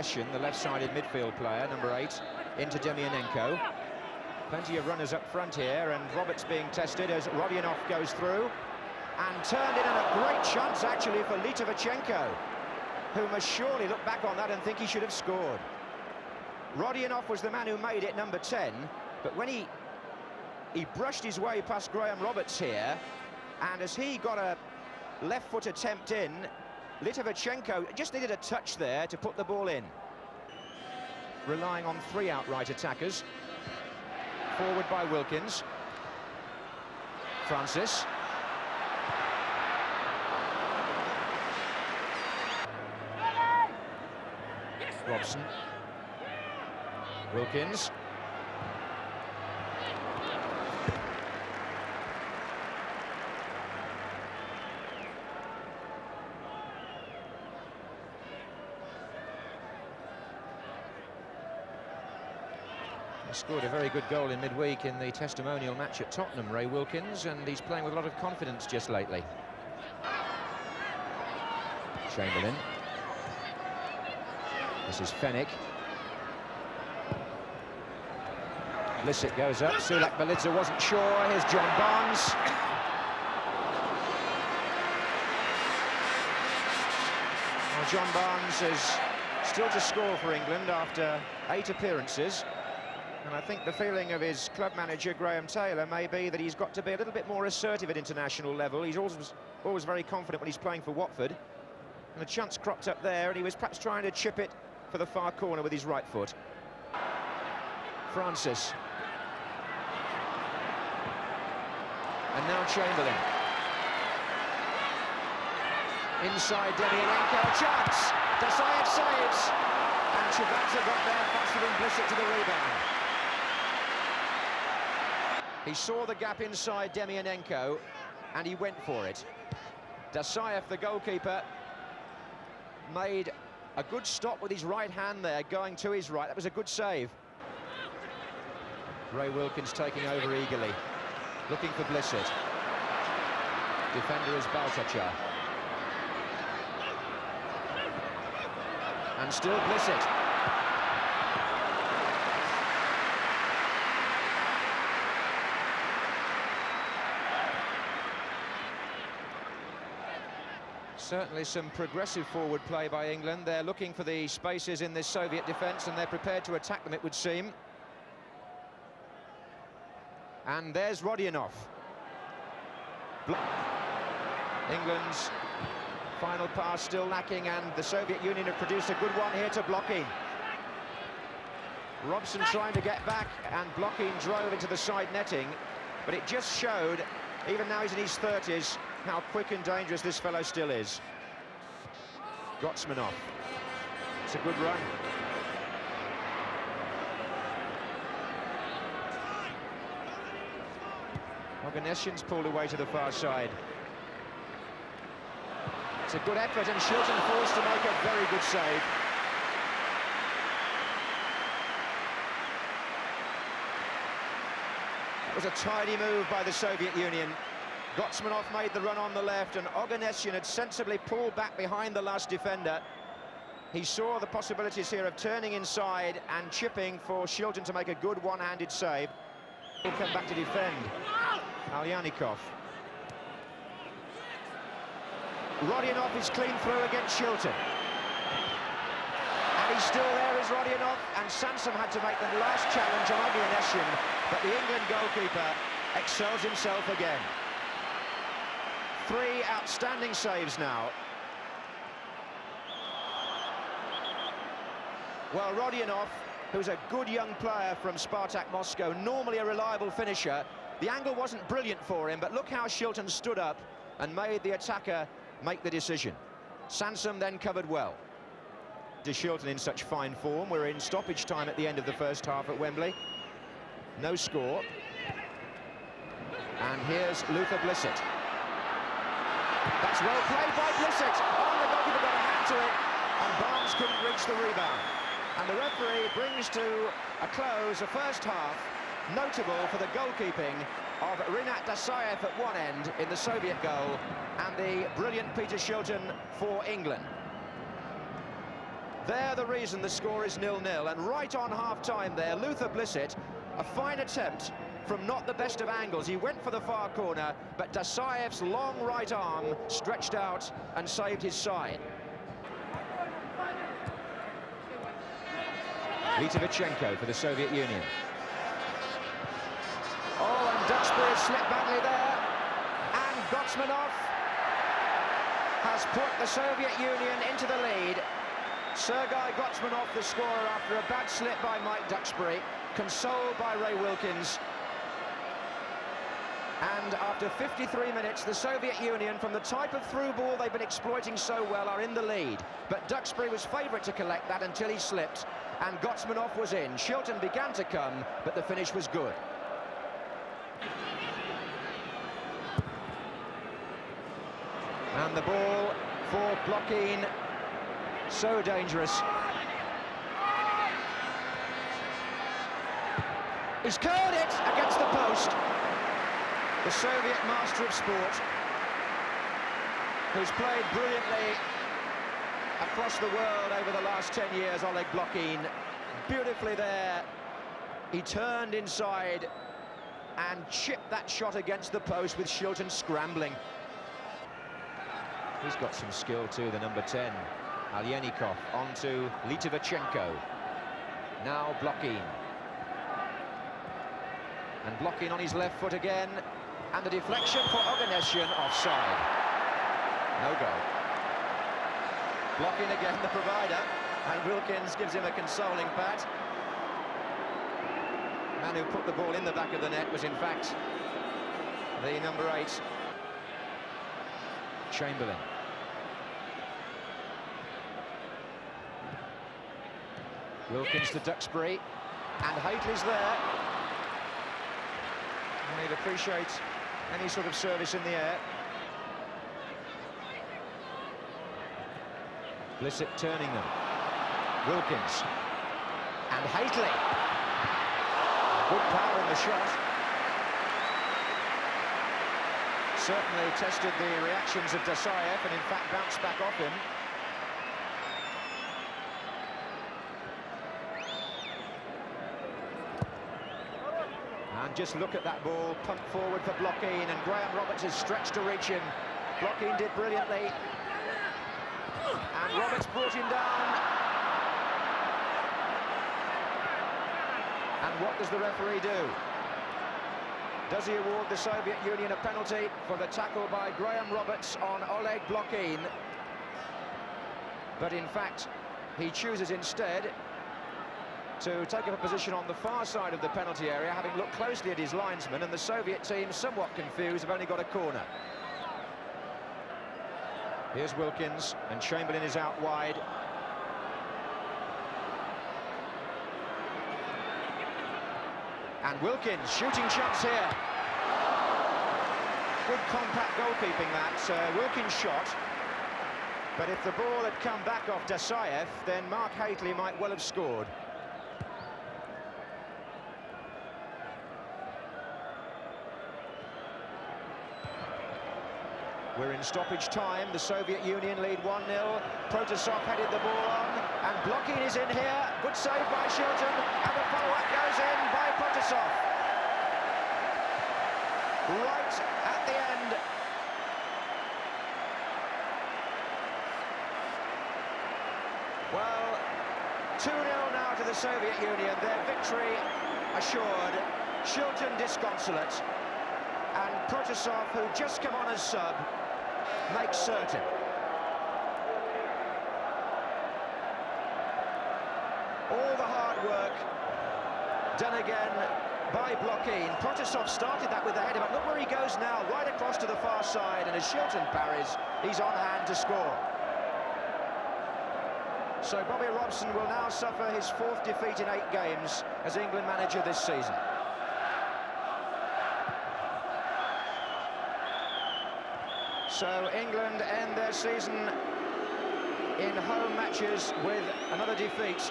The left-sided midfield player, number 8, into Demianenko. Plenty of runners up front here, and Roberts being tested as Rodionov goes through. And turned in, and a great chance actually for Litvichenko, who must surely look back on that and think he should have scored. Rodionov was the man who made it, number 10, but when he brushed his way past Graham Roberts here, and as he got a left foot attempt in, Litvichenko just needed a touch there to put the ball in. Relying on 3 outright attackers. Forward by Wilkins. Francis. Robson. Wilkins. He scored a very good goal in midweek in the testimonial match at Tottenham, Ray Wilkins, and he's playing with a lot of confidence just lately. Chamberlain. This is Fennick. Blissett goes up. Sulak Belidza wasn't sure. Here's John Barnes. Well, John Barnes is still to score for England after 8 appearances. And I think the feeling of his club manager, Graham Taylor, may be that he's got to be a little bit more assertive at international level. He's always very confident when he's playing for Watford. And a chance cropped up there, and he was perhaps trying to chip it for the far corner with his right foot. Francis. And now Chamberlain. Inside Demianenko, a chance! Dasayev saves! And Chibata got there faster than Blissett to the rebound. He saw the gap inside Demianenko, and he went for it. Dasayev, the goalkeeper, made a good stop with his right hand there, going to his right. That was a good save. Ray Wilkins taking over eagerly, looking for Blissett. Defender is Baltachar. And still Blissett. Certainly some progressive forward play by England. They're looking for the spaces in this Soviet defence, and they're prepared to attack them, it would seem. And there's Rodionov. England's final pass still lacking, and the Soviet Union have produced a good one here to Blokhin. Robson trying to get back, and Blokhin drove into the side netting, but it just showed, even now he's in his 30s, how quick and dangerous this fellow still is. Gotsmanov. It's a good run. Oganesyan's pulled away to the far side. It's a good effort, and Shilton forced to make a very good save. It was a tidy move by the Soviet Union. Gotsmanov made the run on the left, and Oganesyan had sensibly pulled back behind the last defender. He saw the possibilities here of turning inside and chipping for Shilton to make a good one-handed save. He'll come back to defend. Alyanikov. Rodionov is clean through against Shilton. And he's still there as Rodionov, and Sansom had to make the last challenge on Oganesyan, but the England goalkeeper excels himself again. 3 outstanding saves now. Well, Rodionov, who's a good young player from Spartak Moscow, normally a reliable finisher, the angle wasn't brilliant for him, but look how Shilton stood up and made the attacker make the decision. Sansom then covered well. To Shilton in such fine form. We're in stoppage time at the end of the first half at Wembley. No score. And here's Luther Blissett. That's well played by Blissett. Oh, the goalkeeper got a hand to it, and Barnes couldn't reach the rebound. And the referee brings to a close a first half notable for the goalkeeping of Rinat Dasayev at one end in the Soviet goal, and the brilliant Peter Shilton for England. They're the reason the score is 0-0, and right on half-time there, Luther Blissett, a fine attempt from not the best of angles. He went for the far corner, but Dasaev's long right arm stretched out and saved his side. Litvichenko for the Soviet Union. Oh, and Duxbury has slipped badly there, and Gotsmanov has put the Soviet Union into the lead. Sergei Gotsmanov, the scorer, after a bad slip by Mike Duxbury, consoled by Ray Wilkins. And after 53 minutes, the Soviet Union, from the type of through ball they've been exploiting so well, are in the lead. But Duxbury was favourite to collect that until he slipped, and Gotsmanov was in. Shilton began to come, but the finish was good. And the ball for Blokhin, so dangerous. He's curled it against the post. The Soviet master of sport, who's played brilliantly across the world over the last 10 years, Oleg Blokhin, beautifully there. He turned inside and chipped that shot against the post with Shilton scrambling. He's got some skill too, the number 10. Alyenikov onto Litvichenko. Now Blokhin. And Blokhin on his left foot again. And the deflection for Oganessian, offside. No goal. Blokhin again, the provider. And Wilkins gives him a consoling pat. The man who put the ball in the back of the net was in fact the number 8. Chamberlain. Wilkins to Duxbury, and Haitley's there. And he'd appreciate any sort of service in the air. Blissett turning them. Wilkins. And Haitley. Good power in the shot. Certainly tested the reactions of Dasaev and in fact bounced back off him. And just look at that ball, pumped forward for Blokhin, and Graham Roberts is stretched to reach him. Blokhin did brilliantly. And Roberts brought him down. And what does the referee do? Does he award the Soviet Union a penalty for the tackle by Graham Roberts on Oleg Blokhin? But in fact, he chooses instead to take up a position on the far side of the penalty area, having looked closely at his linesman, and the Soviet team, somewhat confused, have only got a corner. Here's Wilkins, and Chamberlain is out wide. And Wilkins, shooting chance here. Good compact goalkeeping that, Wilkins shot. But if the ball had come back off Dasaev, then Mark Haitley might well have scored. We're in stoppage time. The Soviet Union lead 1-0. Protasov headed the ball on, and Blokhin is in here. Good save by Shilton, and the follow-up goes in by Protasov. Right at the end. Well, 2-0 now to the Soviet Union. Their victory assured. Shilton disconsolate. And Protasov, who just come on as sub, makes certain. All the hard work done again by Blokhin. Protasov started that with the header, but look where he goes now, right across to the far side, and as Shilton parries, he's on hand to score. So Bobby Robson will now suffer his 4th defeat in 8 games as England manager this season. So England end their season in home matches with another defeat.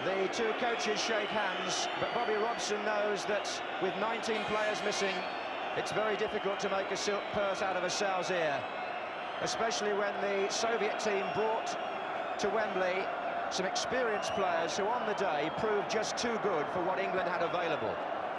The two coaches shake hands, but Bobby Robson knows that with 19 players missing, it's very difficult to make a silk purse out of a sow's ear, especially when the Soviet team brought to Wembley Some experienced players who on the day proved just too good for what England had available.